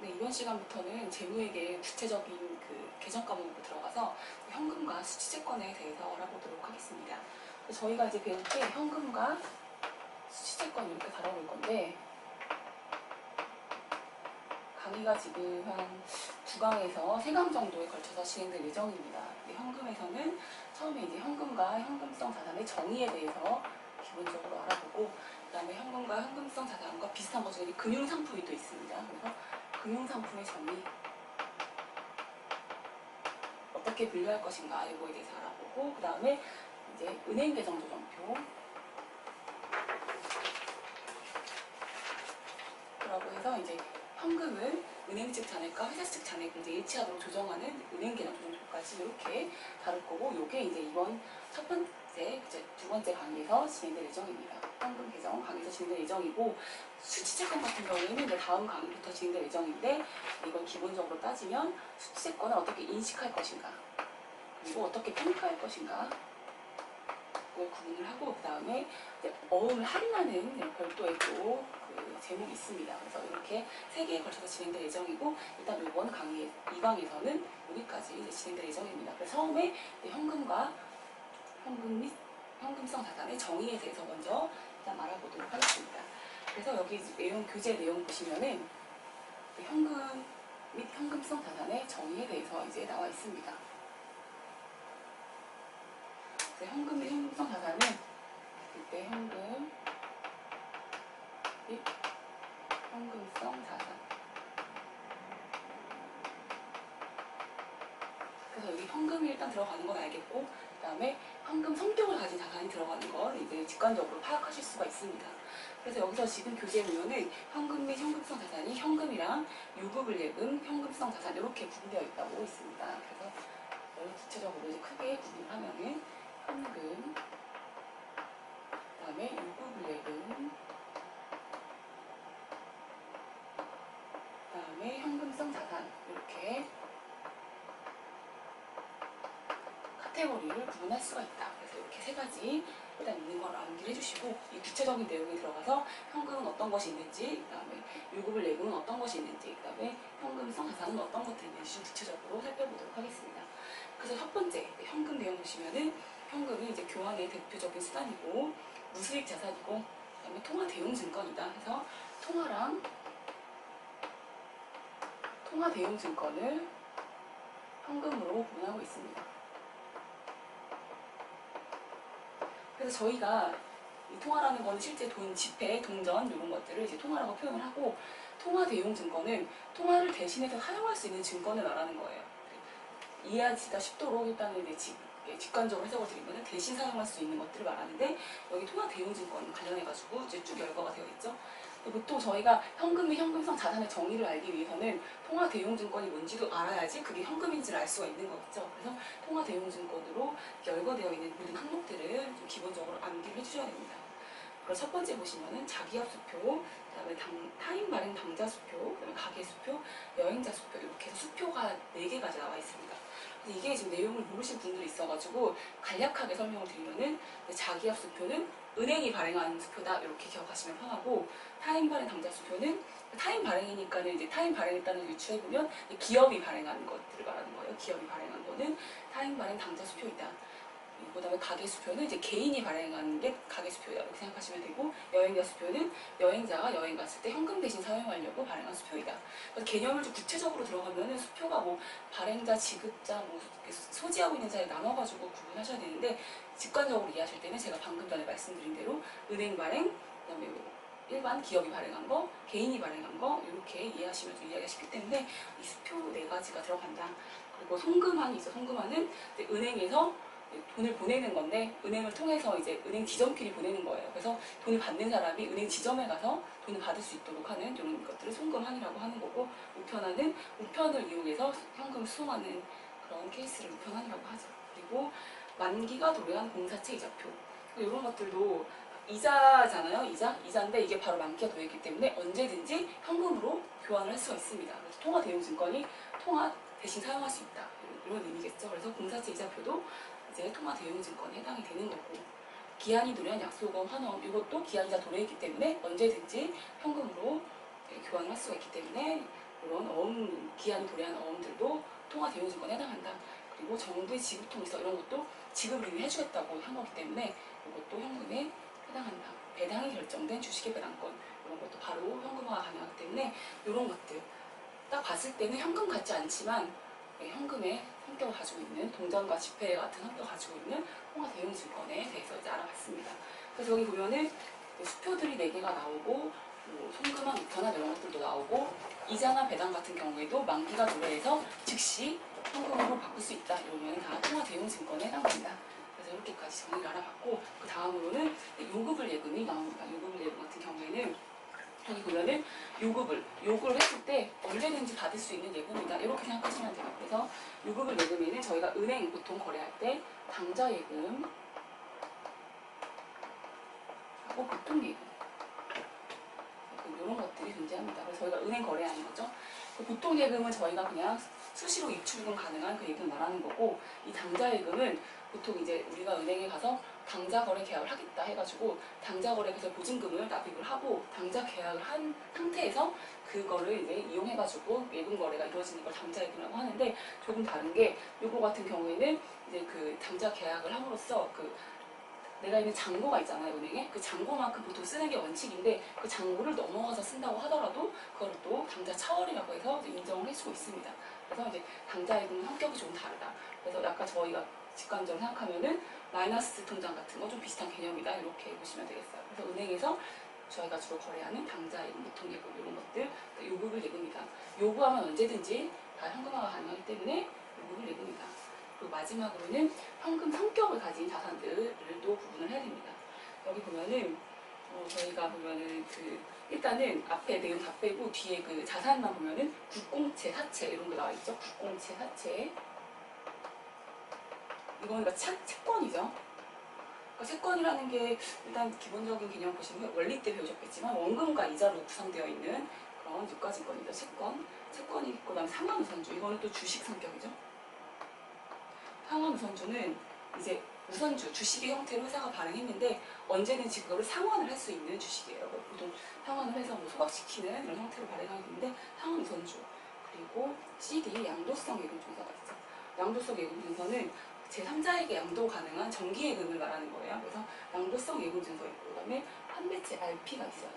네, 이번 시간부터는 재무회계 구체적인 그 개정 과목으로 들어가서 현금과 수취채권에 대해서 알아보도록 하겠습니다. 저희가 이제 배울 때 현금과 수취채권 이렇게 다뤄볼 건데, 강의가 지금 한 2강에서 3강 정도에 걸쳐서 진행될 예정입니다. 현금에서는 처음에 이제 현금과 현금성 자산의 정의에 대해서 기본적으로 알아보고, 그 다음에 현금과 현금성 자산과 비슷한 것 중에 금융상품이 또 있습니다. 그래서 금융상품의 정의, 어떻게 분류할 것인가 이거에 대해서 알아보고, 그 다음에 이제 은행계정조정표 라고 해서 이제 현금을 은행 측 잔액과 회사 측 잔액을 이제 일치하도록 조정하는 은행계정조정표까지 이렇게 다룰 거고, 요게 이제 이번 첫 번째, 이제 두 번째 강의에서 진행될 예정입니다. 현금 계정 강의에서 진행될 예정이고, 수취채권 같은 경우에는 이제 다음 강의부터 진행될 예정인데, 이건 기본적으로 따지면 수취채권을 어떻게 인식할 것인가, 그리고 어떻게 평가할 것인가 그걸 구분을 하고, 그 다음에 어음을 할인하는 별도의 또 그 제목이 있습니다. 그래서 이렇게 3개에 걸쳐서 진행될 예정이고, 일단 이번 강의 2강에서는 여기까지 이제 진행될 예정입니다. 그래서 처음에 현금과 현금 및 현금성 자산의 정의에 대해서 먼저 일단 알아보도록 하겠습니다. 그래서 여기 내용, 교재 내용 보시면은 현금 및 현금성 자산의 정의에 대해서 이제 나와 있습니다. 현금 및 현금성 자산은 그때 현금 및 현금성 자산. 그래서 여기 현금이 일단 들어가는 건 알겠고, 그 다음에 현금 성격을 가진 자산이 들어가는 건 이제 직관적으로 파악하실 수가 있습니다. 그래서 여기서 지금 교재 보면은 현금 및 현금성 자산이 현금이랑 유급을예금, 현금성 자산 이렇게 구분되어 있다고 있습니다. 그래서 구체적으로 이제 크게 구분을 하면은 현금, 그 다음에 유급을예금, 그 다음에 현금성 자산, 이렇게 카테고리를 구분할 수가 있다. 그래서 이렇게 3가지 일단 있는 걸 암기를 해주시고, 이 구체적인 내용에 들어가서 현금은 어떤 것이 있는지, 그 다음에 유급을예금은 어떤 것이 있는지, 그 다음에 현금성 자산은 어떤 것들이 있는지 좀 구체적으로 살펴보도록 하겠습니다. 그래서 첫 번째 현금 내용 보시면은, 현금이 이제 교환의 대표적인 수단이고 무수익 자산이고, 그 다음에 통화 대용 증권이다 해서 통화랑 통화 대용 증권을 현금으로 구분하고 있습니다. 그래서 저희가 이 통화라는 건 실제 돈, 지폐, 동전 이런 것들을 이제 통화라고 표현을 하고, 통화 대용 증권은 통화를 대신해서 사용할 수 있는 증권을 말하는 거예요. 이해하기가 쉽도록 일단은 이제 직관적으로 해석을 드리면 대신 사용할 수 있는 것들을 말하는데, 여기 통화 대용 증권 관련해가지고 이제 쭉 열거가 되어 있죠. 보통 저희가 현금 및 현금성 자산의 정의를 알기 위해서는 통화 대용 증권이 뭔지도 알아야지 그게 현금인지를 알 수가 있는 거겠죠. 그래서 통화 대용 증권으로 열거되어 있는 모든 항목들을 좀 기본적으로 암기를 해주셔야 됩니다. 그래서 첫 번째 보시면은 자기합 수표, 그다음에 타인 발행 당자 수표, 그다음에 가계 수표, 여행자 수표, 이렇게 해서 수표가 4개가 나와 있습니다. 이게 지금 내용을 모르신 분들이 있어가지고 간략하게 설명을 드리면은, 자기합 수표는 은행이 발행한 수표다 이렇게 기억하시면 편하고, 타인 발행 당자 수표는 타인 발행이니까는 이제 타인 발행했다는 유추해보면 기업이 발행한 것들을 말하는 거예요. 기업이 발행한 거는 타인 발행 당자 수표이다. 그 다음에 가계 수표는 이제 개인이 발행하는 게 가계 수표다 이렇게 생각하시면 되고, 여행자 수표는 여행자가 여행 갔을 때 현금 대신 사용하려고 발행한 수표이다. 그래서 개념을 좀 구체적으로 들어가면은 수표가 뭐 발행자, 지급자, 뭐 소지하고 있는 자에 나눠가지고 구분하셔야 되는데, 직관적으로 이해하실 때는 제가 방금 전에 말씀드린 대로 은행 발행, 그다음에 뭐 일반 기업이 발행한 거, 개인이 발행한 거 이렇게 이해하시면 좀 이해하기가 쉽기 때문에 이 수표 4가지가 들어간다. 그리고 송금한이 있어. 송금한은 은행에서 돈을 보내는 건데, 은행을 통해서 이제 은행 지점끼리 보내는 거예요. 그래서 돈을 받는 사람이 은행 지점에 가서 돈을 받을 수 있도록 하는 이런 것들을 송금한이라고 하는 거고, 우편한은 우편을 이용해서 현금을 수송하는 그런 케이스를 우편한이라고 하죠. 그리고 만기가 도래한 공사채 이자표, 이런 것들도 이자잖아요. 이자인데 이게 바로 만기가 도래했기 때문에 언제든지 현금으로 교환을 할 수가 있습니다. 그래서 통화 대용 증권이 통화 대신 사용할 수 있다, 이런 의미겠죠. 그래서 공사채 이자표도 이제 통화 대용 증권에 해당이 되는 거고, 기한이 도래한 약속원, 환원, 이것도 기한이자 도래했기 때문에 언제든지 현금으로 교환을 할 수가 있기 때문에 이런 어음, 기한이 도래하는 어음들도 통화 대용증권에 해당한다. 그리고 정부의 지급 통지서 이런 것도 지급을 이미 해주겠다고 한 거기 때문에 이것도 현금에 해당한다. 배당이 결정된 주식의 배당권 이런 것도 바로 현금화가 가능하기 때문에 이런 것들 딱 봤을 때는 현금 같지 않지만 현금의 성격을 가지고 있는 동전과 지폐 같은 성격을 가지고 있는 통화 대용증권에 대해서 이제 알아봤습니다. 그래서 여기 보면은 수표들이 4개가 나오고 뭐 송금한 우편한 이런 것들도 나오고 이자나 배당 같은 경우에도 만기가 도래해서 즉시 현금으로 바꿀 수 있다. 이러면 다 통화 대용증권에 해당된다. 그래서 이렇게까지 정리를 알아봤고 그 다음으로는 요금을 예금이 나옵니다. 요금을 예금 같은 경우에는 여기 보면은 요구를 했을 때 언제든지 받을 수 있는 예금이다. 이렇게 생각하시면 돼요. 그래서 요금을 예금에는 저희가 은행 보통 거래할 때 당좌 예금 하고 보통 예금 이런 것들이 존재합니다. 그래서 저희가 은행 거래하는 거죠. 그 보통 예금은 저희가 그냥 수시로 입출금 가능한 그 예금 말하는 거고 이 당좌 예금은 보통 이제 우리가 은행에 가서 당좌 거래 계약을 하겠다 해가지고 당좌 거래에서 보증금을 납입을 하고 당좌 계약을 한 상태에서 그거를 이제 이용해가지고 예금 거래가 이루어지는 걸 당좌 예금이라고 하는데 조금 다른 게 요거 같은 경우에는 이제 그 당좌 계약을 함으로써 그 내가 있는 잔고가 있잖아요, 은행에. 그 잔고만큼 보통 쓰는 게 원칙인데 그 잔고를 넘어가서 쓴다고 하더라도 그걸 또 당좌 차월이라고 해서 인정을 해주고 있습니다. 그래서 이제 당좌 예금은 성격이 좀 다르다. 그래서 약간 저희가 직관적으로 생각하면은 마이너스 통장 같은 거 좀 비슷한 개념이다. 이렇게 보시면 되겠어요. 그래서 은행에서 저희가 주로 거래하는 당좌 예금, 보통 예금 이런 것들 요금을 예금이다. 요구하면 언제든지 다 현금화가 가능하기 때문에 요금을 예금이다. 그리고 마지막으로는 현금 성격을 가진 자산들을 또 구분을 해야 됩니다. 여기 보면은 저희가 보면은 그 일단은 앞에 내용 다 빼고 뒤에 그 자산만 보면은 국공채, 사채 이런 거 나와 있죠. 국공채, 사채 이거는 그러니까 채권이죠. 그러니까 채권이라는 게 일단 기본적인 개념 보시면 원리 때 배우셨겠지만 원금과 이자로 구성되어 있는 그런 유가증권이죠. 채권이 있고 그다음 상환우선주 이거는 또 주식 성격이죠. 상환우선주는 이제 우선주, 주식의 형태로 회사가 발행했는데 언제든지 그거를 상환을 할 수 있는 주식이에요. 보통 상환을 해서 뭐 소각시키는 이런 형태로 발행하게 되는데 상환우선주. 그리고 CD, 양도성 예금증서가 있죠. 양도성 예금증서는 제3자에게 양도 가능한 정기예금을 말하는 거예요. 그래서 양도성 예금증서 있고 그다음에 판매채 RP가 있어요.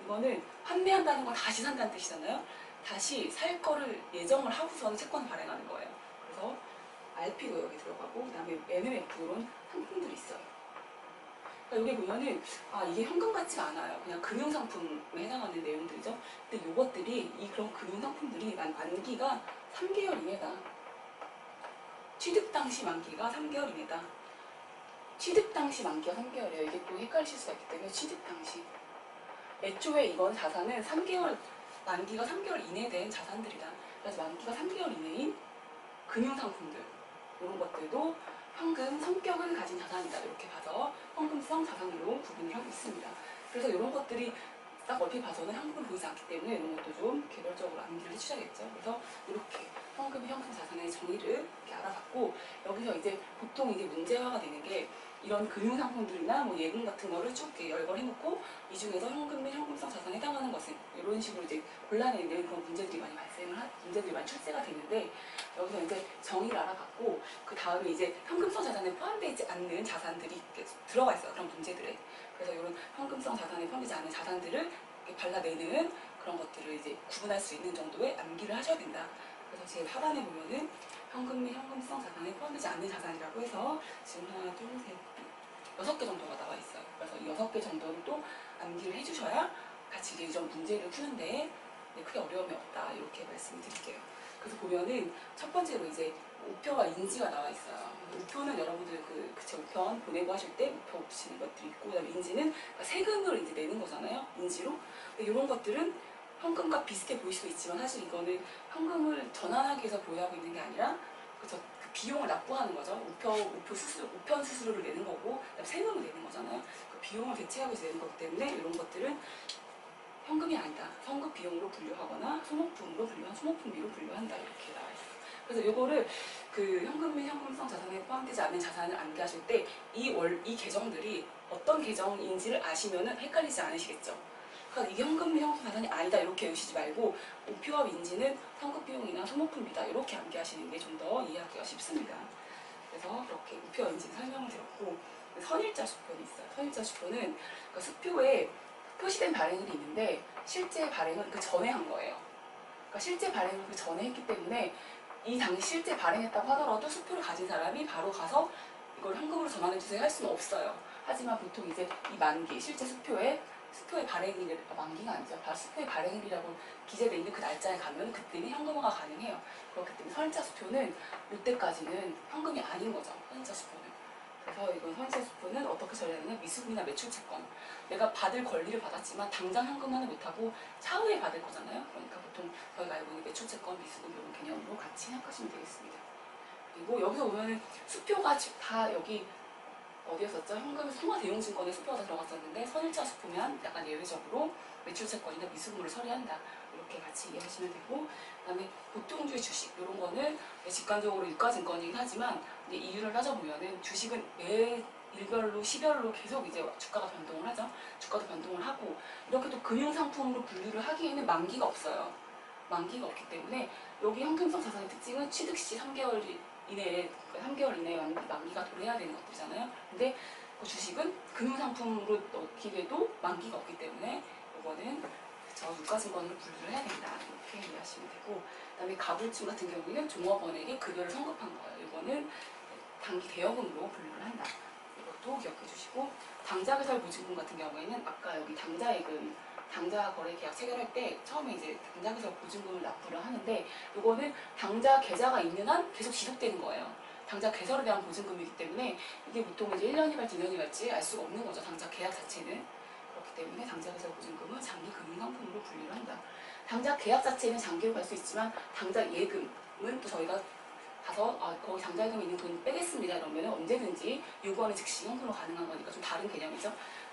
이거는 판매한다는 건 다시 산다는 뜻이잖아요. 다시 살 거를 예정을 하고서는 채권을 발행하는 거예요. 그래서 RP도 여기 들어가고 그다음에 MMF 이런 상품들이 있어요. 그러니까 여기 보면은 이게 현금 같지가 않아요. 그냥 금융상품에 해당하는 내용들이죠. 근데 이것들이 그런 금융상품들이 만기가 3개월 이내다. 취득 당시 만기가 3개월 이내다. 취득 당시 만기가 3개월이에요. 이게 또 헷갈리실 수가 있기 때문에 취득 당시. 애초에 이건 자산은 3개월 만기가 3개월 이내 된 자산들이다. 그래서 만기가 3개월 이내인 금융상품들 이런 것들도 현금 성격을 가진 자산이다. 이렇게 봐서 현금성 자산으로 구분을 하고 있습니다. 그래서 이런 것들이 딱 얼핏 봐서는 현금을 보이지 않기 때문에 이런 것도 좀 개별적으로 암기를 해주셔야겠죠. 그래서 이렇게 현금 자산의 정의를 이렇게 알아봤고 여기서 이제 보통 이제 문제화가 되는 게 이런 금융상품들이나 뭐 예금 같은 거를 쭉 열거해놓고 이 중에서 현금 및 현금성 자산에 해당하는 것은 이런 식으로 이제 곤란해지는 그런 문제들이 많이 문제들이 많이 출제가 되는데 여기서 이제 정의를 알아봤고 그 다음에 이제 현금성 자산에 포함되지 않는 자산들이 들어가 있어요. 그런 문제들에. 그래서 이런 현금성 자산에 포함되지 않는 자산들을 발라내는 그런 것들을 이제 구분할 수 있는 정도의 암기를 하셔야 된다. 그래서 제일 하반에 보면은 현금 및 현금성 자산에 포함되지 않는 자산이라고 해서 지금 하나, 둘, 셋, 6개 정도가 나와 있어요. 그래서 이 6개 정도를 또 암기를 해주셔야 같이 이제 이런 문제를 푸는데 크게 어려움이 없다. 이렇게 말씀을 드릴게요. 그래서 보면은 첫 번째로 이제 우표와 인지가 나와 있어요. 우표는 여러분들 그쵸 우편 보내고 하실 때 우표 붙이는 것들이 있고 그다음에 인지는 세금을 이제 내는 거잖아요. 인지로. 근데 이런 것들은 현금과 비슷해 보일 수도 있지만 사실 이거는 현금을 전환하기 위해서 보유하고 있는 게 아니라 그 비용을 납부하는 거죠. 우편 수수료를 내는 거고 그다음에 세금을 내는 거잖아요. 그 비용을 대체하기 위해서 내는 거기 때문에 이런 것들은 현금이 아니다. 선급 비용으로 분류하거나 소모품비로 분류한다. 이렇게 나와 있어요. 그래서 이거를 현금 및 현금성 자산에 포함되지 않는 자산을 암기하실 때 이 계정들이 어떤 계정인지를 아시면은 헷갈리지 않으시겠죠. 그러니까 이게 현금 및 현금 자산이 아니다 이렇게 외우시지 말고 우표와 민지는 상급 비용이나 소모품이다 이렇게 암기하시는 게 좀 더 이해하기가 쉽습니다. 그래서 그렇게 우표와 민지는 설명을 드렸고 선일자 수표는 있어요. 선일자 수표는 그러니까 수표에 표시된 발행일이 있는데 실제 발행은 그 전에 한 거예요. 그러니까 실제 발행을 그 전에 했기 때문에 이 당시 실제 발행했다고 하더라도 수표를 가진 사람이 바로 가서 이걸 현금으로 전환해주세요 할 수는 없어요. 하지만 보통 이제 이 만기, 실제 수표의 발행일, 만기가 아니죠. 수표의 발행일이라고 기재되어 있는 그 날짜에 가면 그때는 현금화가 가능해요. 그렇기 때문에 선일자 수표는 이때까지는 현금이 아닌 거죠. 선일자 수표는. 그래서 이건 선일자 수표는 어떻게 처리하느냐, 미수금이나 매출채권. 내가 받을 권리를 받았지만 당장 현금화는 못하고 차후에 받을 거잖아요. 그러니까 보통 저희가 알고 있는 매출채권, 미수금 이런 개념으로 같이 생각하시면 되겠습니다. 그리고 여기서 보면은 수표가 다 여기 어디였었죠? 현금에서 통화대용증권에 수표가 다 들어갔었는데 선일자 수표면 약간 예외적으로 매출채권이나 미수금을 처리한다. 이렇게 같이 이해하시면 되고, 그 다음에 보통주의 주식 이런 거는 직관적으로 유가증권이긴 하지만 이제 이유를 따져보면은 주식은 매 일별로 시별로 계속 이제 주가가 변동을 하죠. 주가도 변동을 하고 이렇게 또 금융상품으로 분류를 하기에는 만기가 없어요. 만기가 없기 때문에 여기 현금성 자산의 특징은 취득 시 3개월 이내에 3개월 이내에 만기가 도래해야 되는 것들이잖아요. 근데 그 주식은 금융상품으로 넣기에도 만기가 없기 때문에 이거는 저 유가증권으로 분류를 해야 된다. 이렇게 이해하시면 되고, 그다음에 가불증 같은 경우에는 종업원에게 급여를 성급한 거예요. 이거는 단기 대여금으로 분류를 한다. 이것도 기억해 주시고, 당좌개설 보증금 같은 경우에는 아까 여기 당좌예금 당좌 거래 계약 체결할 때 처음에 이제 당좌개설 보증금을 납부를 하는데 이거는 당좌 계좌가 있는 한 계속 지속되는 거예요. 당좌 개설에 대한 보증금이기 때문에 이게 보통 이제 1년이 갈지 2년이 갈지 알 수가 없는 거죠. 당좌 계약 자체는. 그렇기 때문에 당좌 개설 보증금은 장기 금융상품으로 분류를 한다. 당좌 계약 자체는 장기로 갈 수 있지만 당좌 예금은 또 저희가 가서 거기 당좌예금에 있는 돈 빼겠습니다 이러면 언제든지 요구하는 즉시 현금으로 가능한 거니까 좀 다른 개념이죠.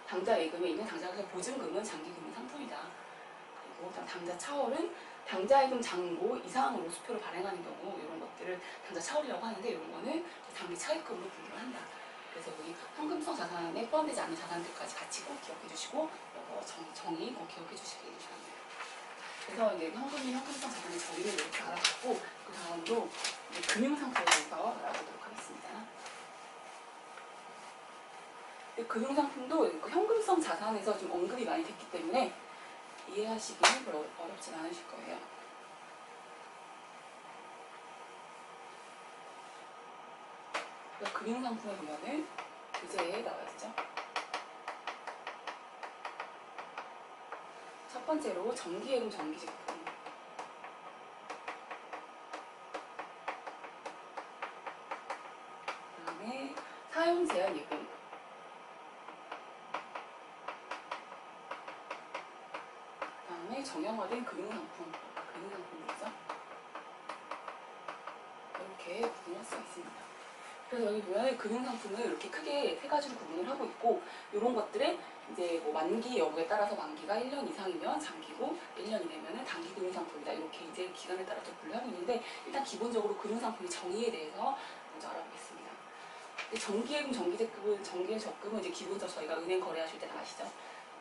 당좌 예금에 있는 당좌개설 보증금은 장기 금융 상품이다. 그리고 당좌 차월은 당좌예금 잔고 이상으로 수표를 발행하는 경우 이런 것들을 당좌 차월이라고 하는데 이런 거는 단기 차익금으로 분류를 한다. 그래서 여기 현금성 자산에 포함되지 않은 자산들까지 같이 꼭 기억해 주시고 정의 꼭 기억해 주시기 바랍니다. 그래서 이제 현금이 현금성 자산의 정의를 이렇게 알아봤고 그 다음으로 금융상품에 대해서 알아보도록 하겠습니다. 금융상품도 현금성 자산에서 좀 언급이 많이 됐기 때문에 이해하시기는 별로 어렵진 않으실 거예요. 금융상품에 보면은 교재에 나와 있죠. 첫 번째로 정기예금, 정기제품. 그 다음에 사용제한 예금. 그 다음에 정형화된 금융상품. 금융상품이죠. 이렇게 구분할 수가 있습니다. 그래서 여기 보면 금융상품을 이렇게 크게 세 가지로 구분을 하고 있고 이런 것들의 이제 뭐 만기 여부에 따라서 만기가 1년 이상이면 장기고 1년 이내면 단기 금융상품이다. 이렇게 이제 기간에 따라서 분류하고 있는데 일단 기본적으로 금융상품의 정의에 대해서 먼저 알아보겠습니다. 정기예금, 정기적금은 정기적금은 이제 기본적으로 저희가 은행 거래하실 때 아시죠?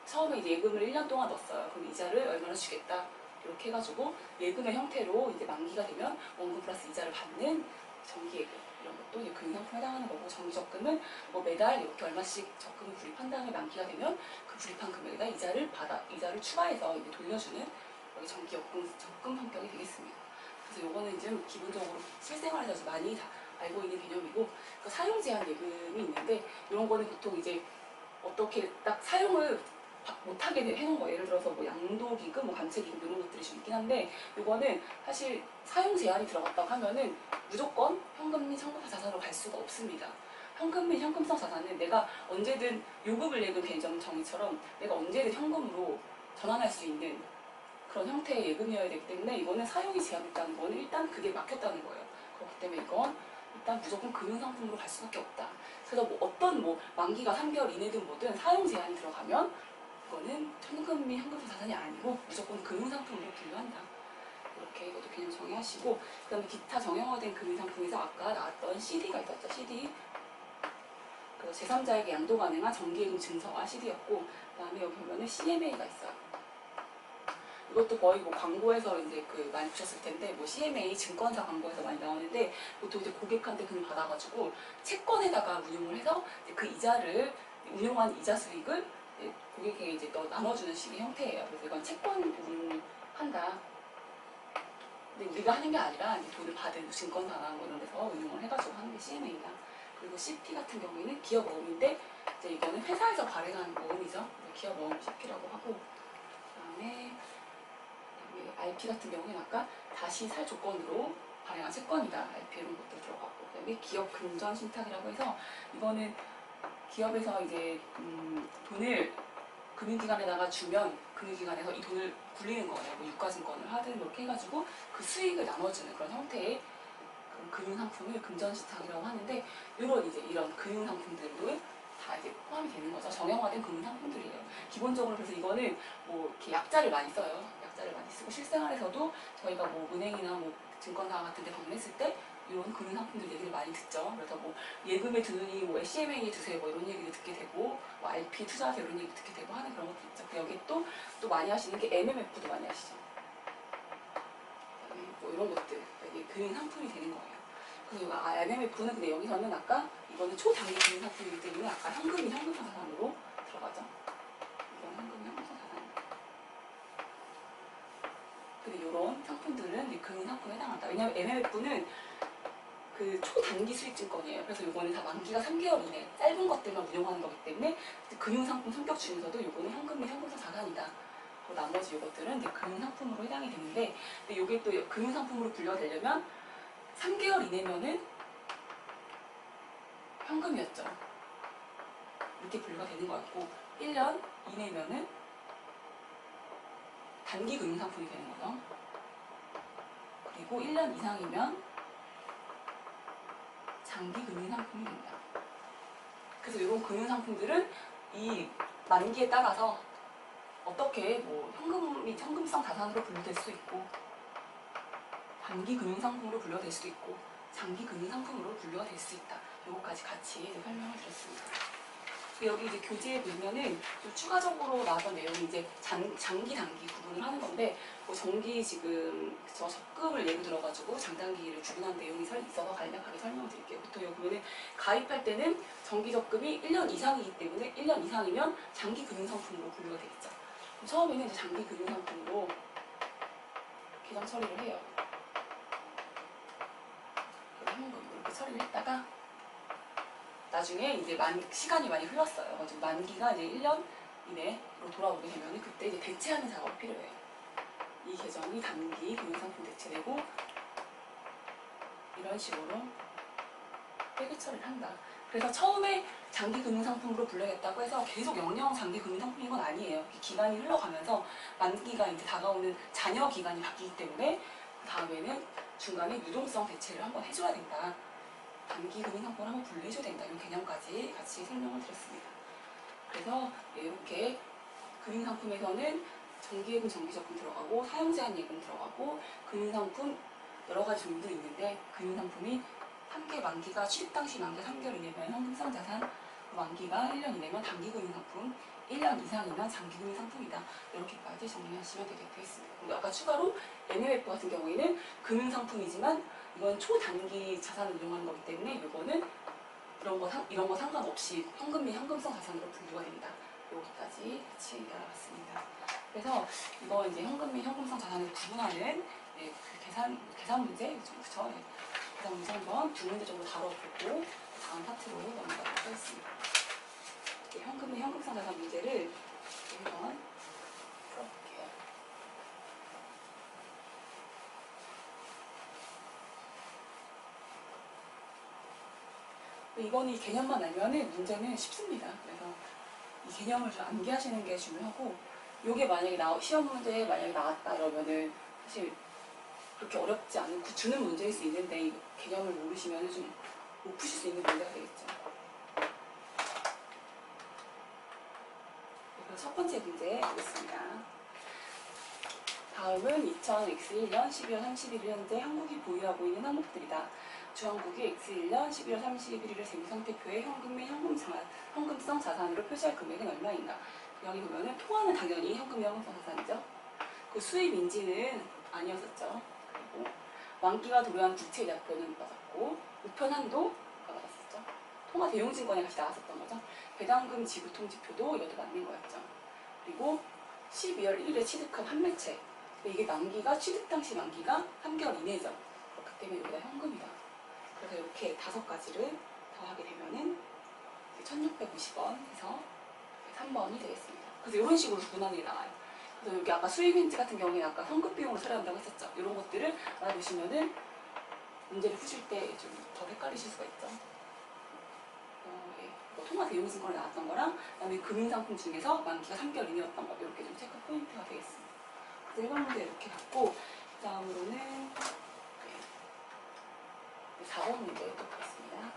처음에 이제 예금을 1년 동안 넣었어요. 그럼 이자를 얼마나 주겠다. 이렇게 해가지고 예금의 형태로 이제 만기가 되면 원금 플러스 이자를 받는 정기예금 이런 것도 이제 금융상품에 해당하는 거고, 정기적금은 뭐 매달 이렇게 얼마씩 적금을 구입한 다음에 만기가 되면 그 구입한 금액에다 이자를 추가해서 이제 돌려주는 여기 정기적금 성격이 되겠습니다. 그래서 요거는 이제 기본적으로 실생활에서 많이 다 알고 있는 개념이고, 그 사용 제한 예금이 있는데 이런 거는 보통 이제 어떻게 딱 사용을 못하게 해놓은 거예요. 예를 들어서 뭐 양도기금, 뭐 간체기금 이런 것들이 좀 있긴 한데 이거는 사실 사용 제한이 들어갔다고 하면은 무조건 현금 및 현금성 자산으로 갈 수가 없습니다. 현금 및 현금성 자산은 내가 언제든 요금을 내는 개념 정의처럼 내가 언제든 현금으로 전환할 수 있는 그런 형태의 예금이어야 되기 때문에 이거는 사용이 제한됐다는 거는 일단 그게 막혔다는 거예요. 그렇기 때문에 이건 일단 무조건 금융상품으로 갈 수밖에 없다. 그래서 뭐 어떤 뭐 만기가 3개월 이내든 뭐든 사용 제한이 들어가면 이거는 현금 및 현금성 자산이 아니고 무조건 금융상품으로 분류한다. 이렇게 이것도 개념 정의하시고, 그 다음에 기타 정형화된 금융상품에서 아까 나왔던 CD가 있었죠. CD. 그 제3자에게 양도 가능한 정기예금 증서가 CD였고, 그 다음에 여기 보면은 CMA가 있어요. 이것도 거의 뭐 광고에서 이제 그 많이 보셨을 텐데, 뭐 CMA 증권사 광고에서 많이 나오는데, 보통 이제 고객한테 돈을 받아가지고 채권에다가 운용을 해서 이제 그 이자를 운용한 이자 수익을 이제 고객에게 이제 또 나눠주는 식의 형태예요. 그래서 이건 채권 운용한다. 근데 우리가 하는 게 아니라 이제 돈을 받은 증권사나 뭐 이런 데서 운용을 해가지고 하는 게 CMA다. 그리고 CP 같은 경우에는 기업어음인데, 이제 이거는 회사에서 발행한 모음이죠. 기업어음 CP라고 하고, 그다음에 RP 같은 경우에는 아까 다시 살 조건으로 발행한 채권이다. RP 이런 것도 들어가고, 그다음에 기업 금전 신탁이라고 해서 이거는 기업에서 이제 돈을 금융기관에다가 주면 금융기관에서 이 돈을 굴리는 거예요. 뭐 유가증권을 하든 이렇게 해가지고 그 수익을 나눠주는 그런 형태의 금융상품을 금전신탁이라고 하는데, 이런 금융상품들도 다 이제 포함이 되는 거죠. 정형화된 금융상품들이에요. 기본적으로. 그래서 이거는 뭐 이렇게 약자를 많이 써요. 약자를 많이 쓰고, 실생활에서도 저희가 뭐 은행이나 뭐 증권사 같은 데 방문했을 때 이런 금융상품들 얘기를 많이 듣죠. 그래서 뭐 예금에 드느니 뭐 CMA 드세요 뭐 이런 얘기를 듣게 되고, 뭐 RP 투자하세요 이런 얘기 듣게 되고 하는 그런 것도 있죠. 그 여기 또 많이 하시는 게 MMF도 많이 하시죠. 뭐 이런 것들, 이게 금융상품이 되는 거예요. 그리고 MMF는 근데 여기서는 아까 이거는 초단기 금융상품이기 때문에 아까 현금이 현금성 자산으로 들어가죠. 이건 현금이 현금성 자산. 근데 이런 상품들은 금융상품에 해당한다. 왜냐하면 MMF는 그 초단기 수익증권이에요. 그래서 이거는 다 만기가 3개월 이내 짧은 것들만 운용하는 거기 때문에 금융상품 성격 중에서도 이거는 현금 및 현금성 자산이다. 나머지 이것들은 이제 금융상품으로 해당이 되는데, 근데 이게 또 금융상품으로 분류되려면 3개월 이내면은 현금이었죠. 이렇게 분류가 되는 거 같고, 1년 이내면은 단기 금융상품이 되는 거죠. 그리고 1년 이상이면 장기 금융상품이 된다. 그래서 이런 금융상품들은 이 만기에 따라서 어떻게 뭐 현금 및 현금성 자산으로 분류될 수 있고, 단기 금융상품으로 분류가 될 수도 있고, 장기 금융상품으로 분류가 될 수 있다. 요거까지 같이 설명을 드렸습니다. 여기 이제 교재에 보면은 좀 추가적으로 나왔던 내용이 이제 장기, 단기 구분을 하는 건데, 뭐 정기 지금 저 적금을 예로 들어가지고 장단기를 구분한 내용이 있어서 간략하게 설명을 드릴게요. 보통 여기 보면은 가입할 때는 정기 적금이 1년 이상이기 때문에 1년 이상이면 장기 금융상품으로 분류가 되겠죠. 처음에는 이제 장기 금융상품으로 계정 처리를 해요. 이렇게 처리를 했다가 나중에 이제 시간이 많이 흘렀어요. 만기가 이제 1년 이내로 돌아오게 되면 그때 이제 대체하는 작업이 필요해요. 이 계정이 단기 금융상품 대체되고 이런 식으로 회계 처리를 한다. 그래서 처음에 장기 금융상품으로 불러야겠다고 해서 계속 영영 장기 금융상품인 건 아니에요. 기간이 흘러가면서 만기가 이제 다가오는 잔여 기간이 바뀌기 때문에 그 다음에는 중간에 유동성 대체를 한번 해줘야 된다. 단기 금융상품을 한번 분류해줘야 된다. 이런 개념까지 같이 설명을 드렸습니다. 그래서 이렇게 금융상품에서는 정기예금, 정기적금 들어가고 사용제한 예금 들어가고 금융상품 여러 가지 종류들이 있는데, 금융상품이 만기가 취득 당시 만기 3개월 이내면 현금성 자산, 만기가 1년 이내면 단기 금융상품, 1년 이상이면 장기 금융상품이다. 이렇게까지 정리하시면 되겠습니다. 근데 아까 추가로 MMF 같은 경우에는 금융상품이지만 이건 초단기 자산을 이용하는 거기 때문에 이거는 이런 거 상관없이 현금 및 현금성 자산으로 분류가 된다. 여기까지 같이 알아봤습니다. 그래서 이거 이제 현금 및 현금성 자산을 구분하는 그 계산 문제, 그쵸? 계산 문제 한번 2문제 정도 다뤄보고 다음 파트로 넘어가도록 하겠습니다. 현금 및 현금성 자산 문제를 한번 풀어볼게요. 이건 이 개념만 알면은 문제는 쉽습니다. 그래서 이 개념을 좀 암기하시는 게 중요하고, 요게 만약에 시험 문제에 만약에 나왔다 이러면은 사실 그렇게 어렵지 않은 주는 문제일 수 있는데, 이 개념을 모르시면 좀 못 푸실 수 있는 문제가 되겠죠. 그래서 첫 번째 문제 보겠습니다. 다음은 2000X1년 12월 31일 현재 한국이 보유하고 있는 항목들이다. 주한국이 X1년 11월 31일의 재무상태표에 현금 및 현금성 자산으로 표시할 금액은 얼마인가? 여기 보면은 통화는 당연히 현금 및 현금성 자산이죠. 그 수입 인지는 아니었었죠. 그리고 만기가 도래한 국채 대표는 못 받았고 우편 한도가 받았었죠. 통화 대용증권에 같이 나왔었던 거죠. 배당금 지급 통지표도 이것도 맞는 거였죠. 그리고 12월 1일에 취득한 판매채. 이게 만기가 취득 당시 만기가 3개월 이내죠. 그렇기 때문에 여기다 현금이다. 그래서 이렇게 5가지를 더하게 되면은 1650원 해서 3번이 되겠습니다. 그래서 이런 식으로 구분하는 게 나와요. 그래서 여기 아까 수입인지 같은 경우에는 아까 현금 비용으로 처리한다고 했었죠. 이런 것들을 알아두시면은 문제를 푸실 때 좀 더 헷갈리실 수가 있죠. 예. 통화 대용증권에 나왔던 거랑 그다음에 금융상품 중에서 만기가 3개월 이내였던 거 이렇게 좀 체크 포인트가 되겠습니다. 그래서 1번 문제 이렇게 갖고 그 다음으로는 4번 문제 또 보겠습니다.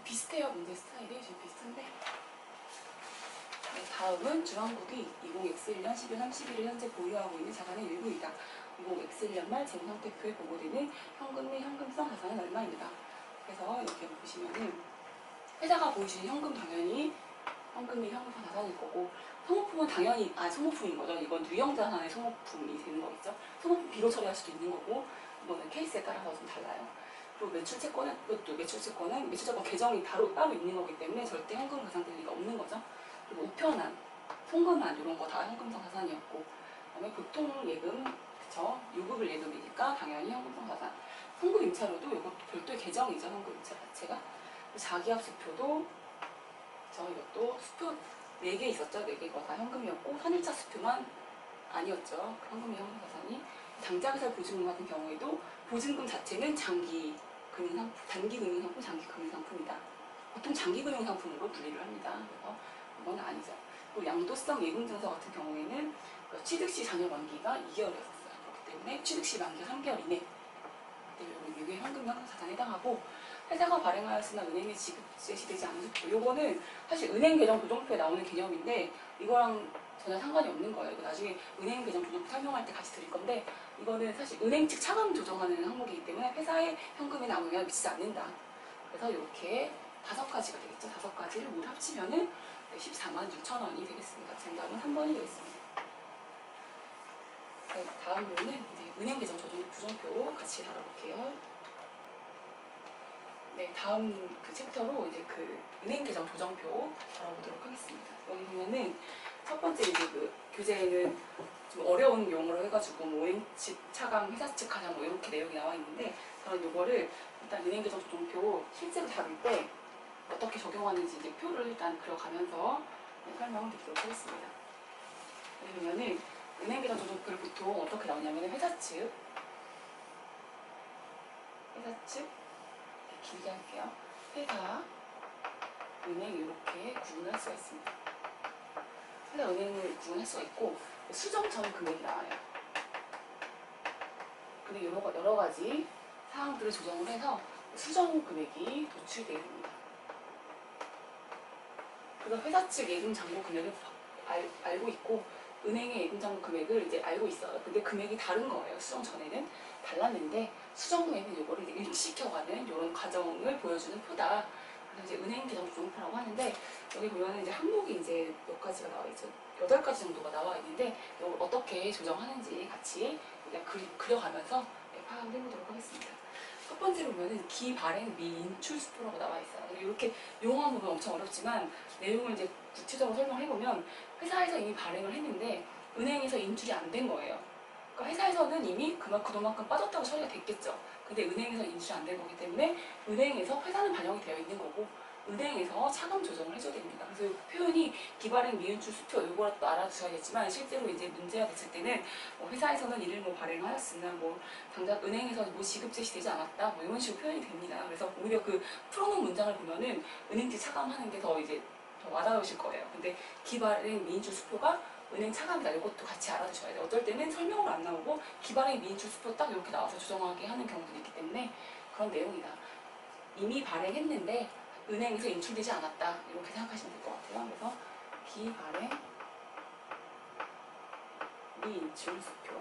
비슷해요. 문제 스타일이 지금 비슷한데 다음은 중앙국이 20X1년 12월 31일 현재 보유하고 있는 자산의 일부이다. 20X1년 말 재무상태표에 보고되는 현금 및 현금성 자산은 얼마입니다. 그래서 이렇게 보시면은 회사가 보여주는 현금 당연히 현금 및 현금성 자산일 거고 소모품은 당연히 소모품인 거죠. 이건 유형자산의 소모품이 되는 거겠죠. 소모품 비로 처리할 수도 있는 거고 이거는 케이스에 따라서 좀 달라요. 그리고 매출채권은 이것도 매출채권은 매출채권 계정이 따로 있는 거기 때문에 절대 현금 가상될 리가 없는 거죠. 그리고 우편한, 송금한 이런 거 다 현금성 자산이었고 그다음에 보통 예금, 그쵸? 유급을 예금이니까 당연히 현금성 자산. 송금 임차료도 이것도 별도의 계정이죠. 현금 임차 자체가. 자기합수표도 이것도 수표 4개 있었죠. 4개가 다 현금이었고 선일차 수표만 아니었죠. 현금이 현금 자산이. 당장회사 보증금 같은 경우에도 보증금 자체는 단기 금융상품, 장기 금융상품이다. 보통 장기 금융상품으로 분리를 합니다. 그래서 이건 아니죠. 또 양도성 예금증서 같은 경우에는 취득시 잔여 만기가 2개월이었어요. 그렇기 때문에 취득시 만기가 3개월 이내. 이게 현금 자산에 해당하고 회사가 발행하였으나 은행에 지급 제시되지 않은 수표. 요거는 사실 은행 계정 조정표에 나오는 개념인데 이거랑 전혀 상관이 없는 거예요. 이거 나중에 은행 계정 조정표 설명할 때 같이 드릴 건데 이거는 사실 은행 측 차감 조정하는 항목이기 때문에 회사의 현금에 아무 영향을 미치지 않는다. 그래서 이렇게 5가지가 되겠죠. 5가지를 모두 합치면은 146,000원이 되겠습니다. 정답은 3번이 되겠습니다. 네, 다음으로는 이제 은행 계정 조정표 같이 다뤄볼게요. 네, 다음 그 챕터로 이제 그 은행 계정 조정표 다뤄보도록 하겠습니다. 여기 보면은 첫 번째 이제 그 교재에는 좀 어려운 용어로 해가지고 뭐 은행 측 차감, 회사 측 가장 뭐 이렇게 내용이 나와 있는데 저는 요거를 일단 은행 계정 조정표 실제로 다룰 때 어떻게 적용하는지 이제 표를 일단 그려가면서 설명을 드리도록 하겠습니다. 여기 보면은 은행 계정 조정표를 보통 어떻게 나오냐면 회사 측 길게 할게요. 회사, 은행 이렇게 구분할 수가 있습니다. 회사, 은행을 구분할 수가 있고 수정 전 금액이 나와요. 그리고 여러 가지 사항들을 조정을 해서 수정 금액이 도출되게 됩니다. 그래서 회사 측 예금 잔고 금액을 알고 있고 은행의 예금 잔고 금액을 이제 알고 있어요. 근데 금액이 다른 거예요. 수정 전에는 달랐는데 수정 후에는 이거를 일치시켜가는 이런 과정을 보여주는 표다. 그래서 이제 은행 계정 조정표라고 하는데 여기 보면 이제 항목이 이제 몇 가지가 나와 있죠. 8가지 정도가 나와 있는데 이걸 어떻게 조정하는지 같이 그려가면서 파악을 해보도록 하겠습니다. 첫 번째로 보면은 기발행 미인출 수표라고 나와 있어요. 이렇게 용어만 보면 엄청 어렵지만 내용을 이제 구체적으로 설명해보면 회사에서 이미 발행을 했는데 은행에서 인출이 안 된 거예요. 그러니까 회사에서는 이미 그만큼 빠졌다고 처리가 됐겠죠. 근데 은행에서 인출이 안 된 거기 때문에 은행에서 회사는 반영이 되어 있는 거고 은행에서 차감 조정을 해줘야 됩니다. 그래서 표현이 기발행 미인출 수표 이거라도 알아두셔야겠지만 실제로 이제 문제가 됐을 때는 뭐 회사에서는 이를 뭐 발행하였으나 뭐 당장 은행에서 뭐 지급 제시되지 않았다 뭐 이런 식으로 표현이 됩니다. 그래서 오히려 그 풀어놓은 문장을 보면은 은행 측 차감하는 게 더 이제 더 와닿으실 거예요. 근데 기발행 미인출 수표가 은행 차감이다. 이것도 같이 알아두셔야 돼요. 어떨 때는 설명으로 안 나오고 기발행 미인출 수표 딱 이렇게 나와서 조정하게 하는 경우도 있기 때문에 그런 내용이다. 이미 발행했는데 은행에서 인출되지 않았다. 이렇게 생각하시면 될 것 같아요. 그래서 기발행 미인출 수표.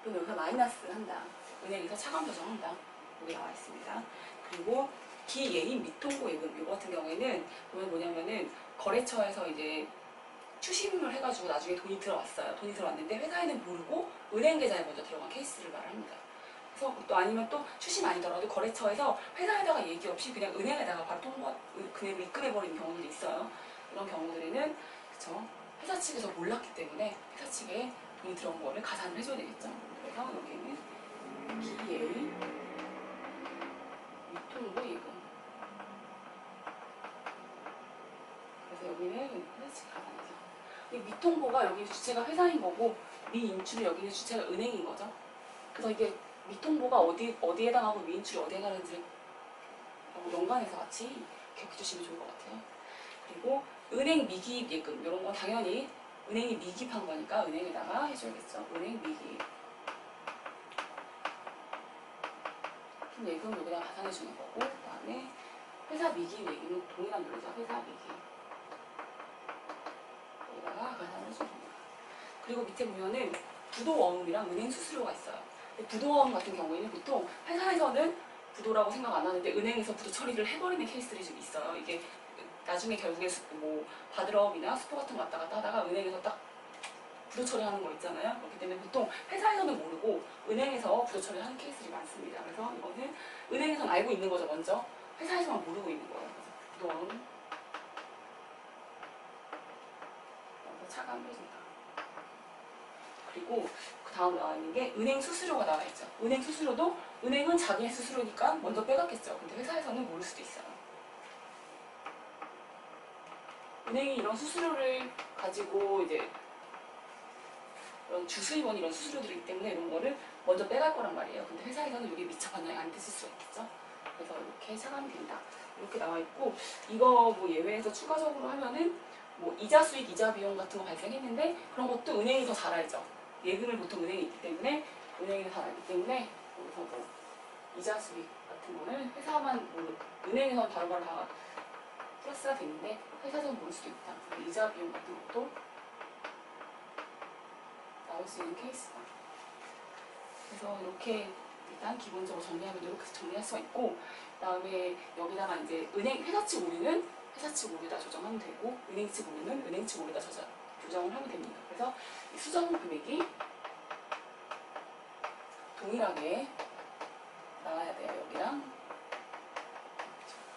그럼 여기서 마이너스 한다. 은행에서 차감 조정한다. 여기 나와 있습니다. 그리고 기예임 미통고 예금 이거 같은 경우에는 보면 뭐냐면은 거래처에서 이제 추심을 해가지고 나중에 돈이 들어왔어요. 돈이 들어왔는데 회사에는 모르고 은행 계좌에 먼저 들어간 케이스를 말을 합니다. 그래서 또 아니면 또 추심 아니더라도 거래처에서 회사에다가 얘기 없이 그냥 은행에다가 바로 금액을 입금해버리는 경우들이 있어요. 이런 경우들에는 그쵸? 회사 측에서 몰랐기 때문에 회사 측에 돈이 들어온 거를 가산을 해줘야 되겠죠. 그래서 여기는 BA 유통보 예금. 그래서 여기는 회사 측 가산해서 이 미통보가 여기 주체가 회사인 거고 미인출이 여기는 주체가 은행인 거죠. 그래서 이게 미통보가 어디에 해당하고 미인출이 어디에 해당하는지 연관해서 같이 기억해 주시면 좋을 것 같아요. 그리고 은행 미기입 예금 이런 건 당연히 은행이 미기입한 거니까 은행에다가 해줘야겠죠. 은행 미기입 예금 여기다 가산해 주는 거고, 그 다음에 회사 미기입 예금은 동일한 논리죠. 회사 미기입 여기다가 가산을 해주는 겁니다. 그리고 밑에 보면은 부도어음이랑 은행 수수료가 있어요. 부도어음 같은 경우에는 보통 회사에서는 부도라고 생각 안 하는데 은행에서 부도 처리를 해버리는 케이스들이 좀 있어요. 이게 나중에 결국에 뭐 바드업이나 수포 같은 거 왔다 갔다 하다가 은행에서 딱 부도 처리하는 거 있잖아요. 그렇기 때문에 보통 회사에서는 모르고 은행에서 부도 처리하는 케이스들이 많습니다. 그래서 이거는 은행에서는 알고 있는 거죠. 먼저 회사에서만 모르고 있는 거예요. 그래서 부도어음 차감해준다. 그리고 그 다음 나와 있는 게 은행 수수료가 나와 있죠. 은행 수수료도 은행은 자기네 수수료니까 먼저 빼갔겠죠. 근데 회사에서는 모를 수도 있어요. 은행이 이런 수수료를 가지고 이제 이런 주수입원 이런 수수료들이기 때문에 이런 거를 먼저 빼갈 거란 말이에요. 근데 회사에서는 이게 미처 반영이 안 됐을 수가 있겠죠. 그래서 이렇게 차감이 된다. 이렇게 나와 있고 이거 뭐 예외해서 추가적으로 하면은 뭐 이자 수익, 이자 비용 같은 거 발생했는데 그런 것도 은행이 더 잘 알죠. 예금을 보통 은행이 있기 때문에 은행이 잘 알기 때문에 여기서 뭐 이자 수익 같은 거는 회사만 은행에서는 바로바로 다 플러스가 되는데 회사에서는 모를 수도 있다. 이자 비용 같은 것도 나올 수 있는 케이스다. 그래서 이렇게 일단 기본적으로 정리하면 이렇게 정리할 수가 있고, 그 다음에 여기다가 이제 은행 회사 측 오류는 회사 측 오류다 조정하면 되고, 은행 측 오류는 은행 측 오류다 조정을 하면 됩니다. 그래서 이 수정 금액이 동일하게 나와야 돼요.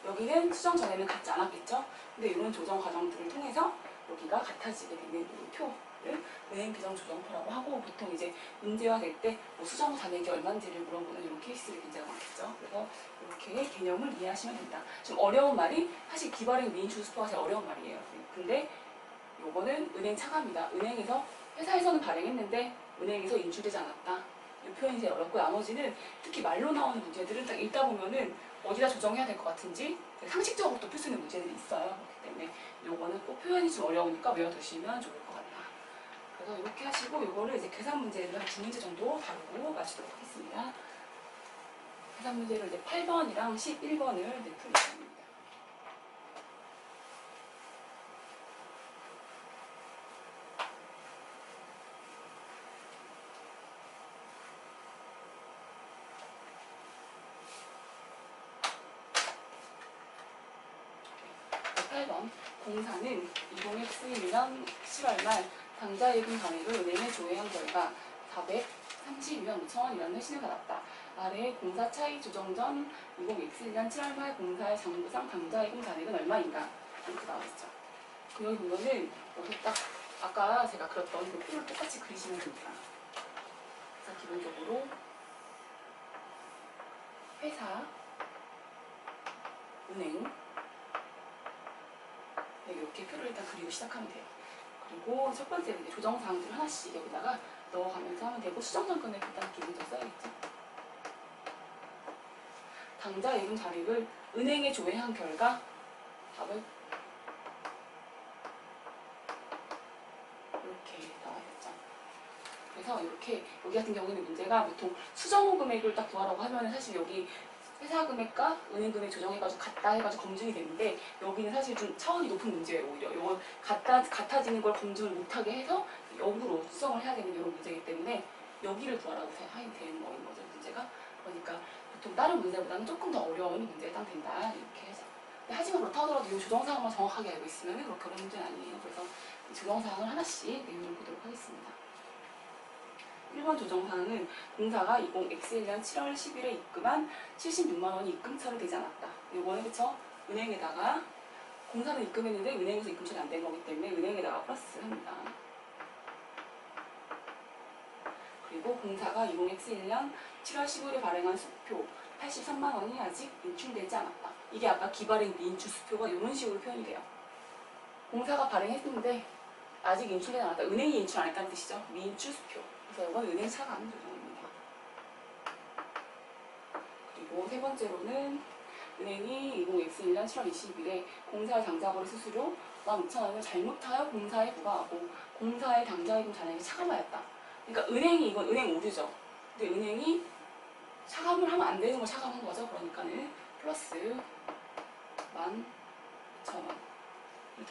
여기는 수정 전에는 같지 않았겠죠? 근데 이런 조정 과정들을 통해서 여기가 같아지게 되는 이 표를 은행 비정 조정표라고 하고, 보통 이제 문제화 될 때 뭐 수정 잔액이 얼마인지를 물어보는 이런 케이스들이 굉장히 많겠죠. 그래서 이렇게 개념을 이해하시면 된다. 좀 어려운 말이 사실 기발행 미인출 수표가 제일 어려운 말이에요. 근데 요거는 은행 차감이다. 은행에서 회사에서는 발행했는데 은행에서 인출되지 않았다. 이 표현이 제일 어렵고, 나머지는 특히 말로 나오는 문제들은 딱 읽다 보면은 어디다 조정해야 될 것 같은지 상식적으로 또 풀 수 있는 문제들이 있어요. 그렇기 때문에 요거는 꼭 표현이 좀 어려우니까 외워두시면 좋을 것 같다. 그래서 이렇게 하시고 요거를 이제 계산 문제를 한 2문제 정도 다루고 마치도록 하겠습니다. 계산 문제를 이제 8번이랑 11번을 이제 풀겠습니다. 공사는 20X1년 7월 말 당좌예금 잔액을 은행에 조회한 결과 432만 5천원이라는 회신을 받았다. 아래 공사 차익 조정 전 20X1년 7월 말 공사의 정부상 당좌예금 잔액은 얼마인가? 이렇게 나와있죠. 여기 보면은 여기 딱 아까 제가 그렸던 그 표를 똑같이 그리시면 됩니다. 그래서 기본적으로 회사, 은행 이렇게 표를 일단 그리고 시작하면 돼요. 그리고 첫 번째는 이제 조정사항들 하나씩 여기다가 넣어가면서 하면 되고, 수정전 금액 일단 기본적으로 써야겠죠. 당좌 예금 잔액을 은행에 조회한 결과 답을 이렇게 나와야겠죠. 그래서 이렇게 여기 같은 경우에는 문제가 보통 수정 금액을 딱 구하라고 하면 사실 여기 회사 금액과 은행 금액 조정해가지고 같다 해가지고 검증이 되는데, 여기는 사실 좀 차원이 높은 문제예요. 오히려 이건 같아지는 걸 검증을 못하게 해서 역으로 수정을 해야 되는 이런 문제이기 때문에 여기를 구하라고 하면 되는 거인 거죠, 문제가. 그러니까 보통 다른 문제보다는 조금 더 어려운 문제에 해당된다 이렇게 해서. 하지만 그렇다 하더라도 이 조정사항만 정확하게 알고 있으면 그렇게 어려운 문제는 아니에요. 그래서 조정사항을 하나씩 내용을 보도록 하겠습니다. 1번 조정사항은 공사가 20X1년 7월 10일에 입금한 76만 원이 입금 처리되지 않았다. 이거는 그쵸? 은행에다가 공사는 입금했는데 은행에서 입금 처리 안 된 거기 때문에 은행에다가 플러스합니다. 그리고 공사가 20X1년 7월 15일에 발행한 수표 83만 원이 아직 인출되지 않았다. 이게 아까 기발행 인출 수표가 이런 식으로 표현이 돼요. 공사가 발행했는데 아직 인출되지 않았다. 은행이 인출 안 했다는 뜻이죠. 미인출 수표. 그래서 이건 은행 차감 조정입니다. 그리고 세 번째로는 은행이 20X1년 7월 20일에 공사의 당좌거래 수수료 15,000원을 잘못하여 공사에 부과하고 공사의 당좌예금 잔액이 차감하였다. 그러니까 은행이 이건 은행 오류죠. 근데 은행이 차감을 하면 안 되는 걸 차감한 거죠. 그러니까는 플러스 15,000원을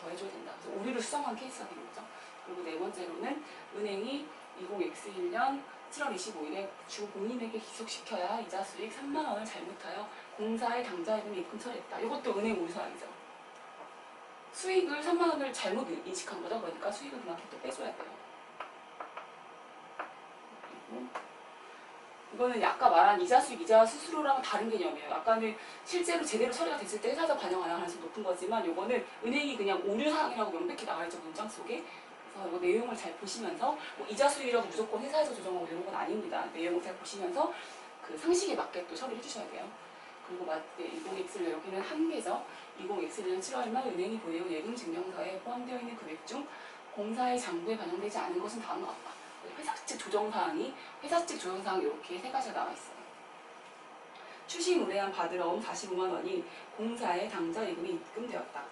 더해줘야 된다. 그래서 오류를 수정한 케이스가 되는 거죠. 그리고 네 번째로는 은행이 20X1년 7월 25일에 주 공인에게 기속시켜야 이자 수익 3만 원을 잘못하여 공사의 당좌예금에 입금 처리했다. 이것도 은행 오류 사항이죠. 수익을 3만 원을 잘못 인식한 거죠. 그러니까 수익을 그만큼 또 빼줘야 돼요. 그리고 이거는 아까 말한 이자 수익, 이자 수수료랑 다른 개념이에요. 아까는 실제로 제대로 처리가 됐을 때 회사에서 반영 안 할 가능성이 높은 거지만 이거는 은행이 그냥 오류 사항이라고 명백히 나와 있죠. 문장 속에. 그래서 이거 내용을 잘 보시면서 뭐 이자 수익이라고 무조건 회사에서 조정하고 이런 건 아닙니다. 내용을 잘 보시면서 그 상식에 맞게 또 처리를 해주셔야 돼요. 그리고 20X를 여기는 한계죠. 20X년 7월 말 은행이 보내온 예금 증명서에 포함되어 있는 금액 중 공사의 장부에 반영되지 않은 것은 다음과 같다. 회사 측 조정사항이 회사 측 조정사항 이렇게 세 가지가 나와 있어요. 추심 의뢰한 받으러 온 45만 원이 공사의 당좌 예금에 입금되었다.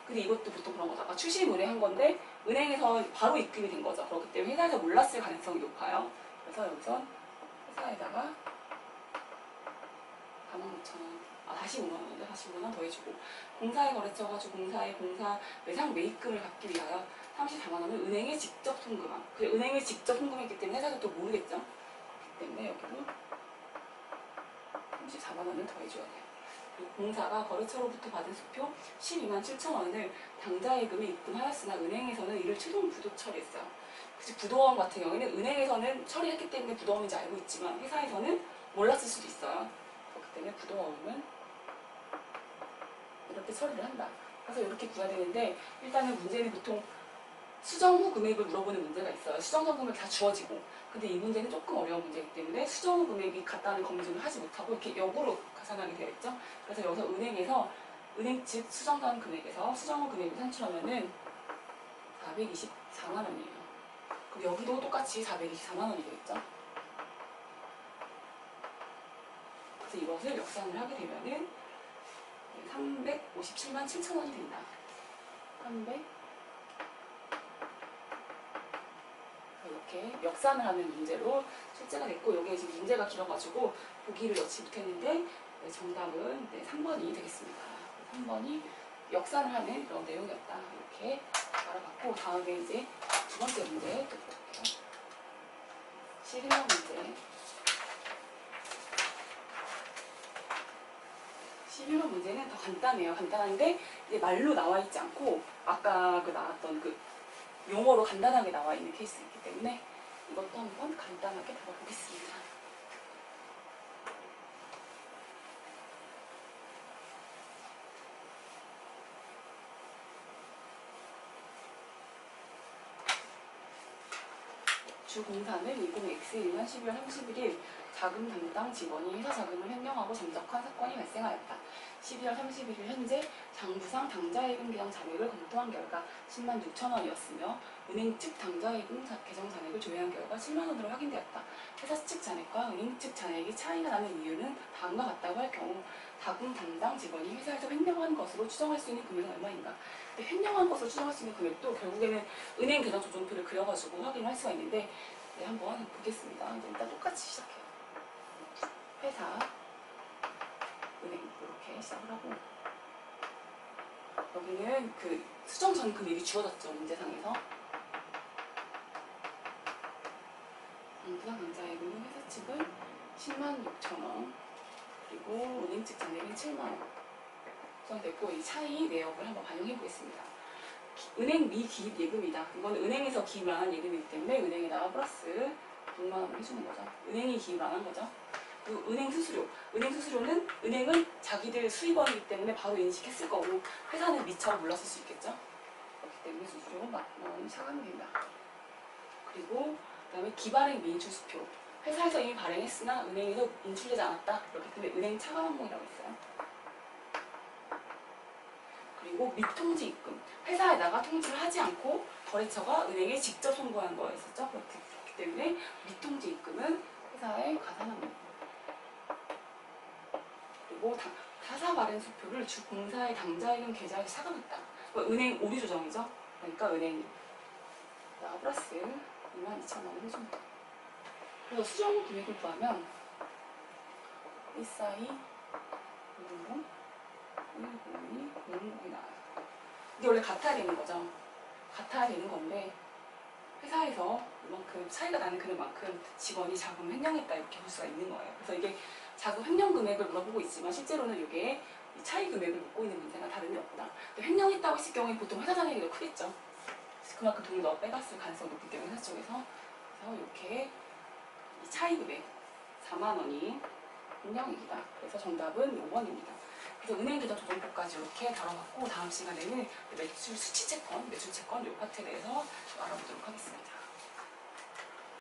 근데 이것도 보통 그런 거죠. 아까 추심 의뢰한 건데 은행에서 바로 입금이 된 거죠. 그렇기 때문에 회사에서 몰랐을 가능성이 높아요. 그래서 여기서 회사에다가 45,000원, 45만 원인데 45만 원 더해주고 공사에 거래처가지고 공사의 공사 매상 매입금을 갚기 위하여 34만 원을 은행에 직접 송금함. 은행에 직접 송금했기 때문에 회사도 또 모르겠죠. 그렇기 때문에 여기도 34만 원을 더해줘야 돼요. 그리고 공사가 거래처로부터 받은 수표 12만 7천 원을 당좌예금에 입금하였으나 은행에서는 이를 최종 부도 처리했어요. 그치, 부도원 같은 경우에는 은행에서는 처리했기 때문에 부도원인지 알고 있지만 회사에서는 몰랐을 수도 있어요. 그렇기 때문에 부도원은 이렇게 처리를 한다. 그래서 이렇게 구해야 되는데 일단은 문제는 보통 수정 후 금액을 물어보는 문제가 있어요. 수정 전 금액 다 주어지고. 근데 이 문제는 조금 어려운 문제이기 때문에 수정 후 금액이 같다는 검증을 하지 못하고 이렇게 역으로 가산하게 되어 있죠. 그래서 여기서 은행에서 은행 측 수정 전 금액에서 수정 후 금액을 산출하면은 424만 원이에요. 그럼 여기도 똑같이 424만 원이 되겠죠. 그래서 이것을 역산을 하게 되면은 357만 7천 원이 된다. 300 이렇게 역산을 하는 문제로 출제가 됐고 여기에 지금 문제가 길어가지고 보기를 넣지 못했는데 정답은 3번이 되겠습니다. 3번이 역산을 하는 그런 내용이었다. 이렇게 알아봤고 다음에 이제 두 번째 문제 또 볼게요. 11번 문제. 11번 문제는 더 간단해요. 간단한데 이제 말로 나와 있지 않고 아까 그 나왔던 그 용어로 간단하게 나와 있는 케이스이기 때문에 이것도 한번 간단하게 다뤄보겠습니다. 주 공사는 20X년 12월 31일 자금 담당 직원이 회사 자금을 횡령하고 잠적한 사건이 발생하였다. 12월 31일 현재 장부상 당좌예금 계정 잔액을 검토한 결과 10만 6천 원이었으며 은행 측 당좌예금 계정 잔액을 조회한 결과 7만 원으로 확인되었다. 회사 측 잔액과 은행 측 잔액이 차이가 나는 이유는 다음과 같다고 할 경우 자금 담당 직원이 회사에서 횡령한 것으로 추정할 수 있는 금액은 얼마인가? 근데 횡령한 것으로 추정할 수 있는 금액도 결국에는 은행 계정 조정표를 그려가지고 확인을 할 수가 있는데 네, 한번 보겠습니다. 이제 일단 똑같이 시작해요. 회사, 은행 이렇게 시작을 하고 여기는 그 수정 전 금액이 주어졌죠. 문제상에서 부당 당좌예금은 회사 측은 10만 6천 원 그리고 은행 측 잔액은 7만 원 구성됐고 이 차이 내역을 한번 반영해 보겠습니다. 은행 미기입 예금이다. 이건 은행에서 기입을 안 한 예금이기 때문에 은행에다가 플러스 6만 원을 해주는 거죠. 은행이 기입을 안 한 거죠. 그리고 은행 수수료. 은행 수수료는 은행은 자기들 수입원이기 때문에 바로 인식했을 거고 회사는 미처 몰랐을 수 있겠죠. 그렇기 때문에 수수료 1만 원이 차감이 된다. 그리고 그다음에 기발행 미인출 수표. 회사에서 이미 발행했으나 은행에서 인출되지 않았다. 그렇기 때문에 은행 차감 항목이라고 했어요. 그리고 미통지 입금. 회사에다가 통지를 하지 않고 거래처가 은행에 직접 송부한 거였었죠. 그렇기 때문에 미통지 입금은 회사의 가산 항목. 그리고 타사 발행 수표를 주 공사의 당좌익금 계좌에 차감했다. 은행 오류 조정이죠. 그러니까 은행이 플러스 22,000원을 해줍니다. 그래서 수정 금액을 구하면 142 100 102 010이 나와요. 이게 원래 같아야 되는 거죠. 같아야 되는 건데 회사에서 이만큼 차이가 나는 그만큼 직원이 자금 횡령했다 이렇게 볼 수가 있는 거예요. 그래서 이게 자금 횡령 금액을 물어보고 있지만 실제로는 이게 차이 금액을 묻고 있는 문제가 다름이 없다. 횡령했다고 했을 경우에 보통 회사 잔액이 더 크겠죠. 그만큼 돈을 더 빼갔을 가능성이 높기 때문에 회사 쪽에서 그래서 이렇게 이 차이 금액 4만 원이 횡령액이다. 그래서 정답은 5번입니다. 그래서 은행 계좌 조정법까지 이렇게 다뤄봤고 다음 시간에는 매출 수치 채권, 매출 채권 이 파트에 대해서 알아보도록 하겠습니다.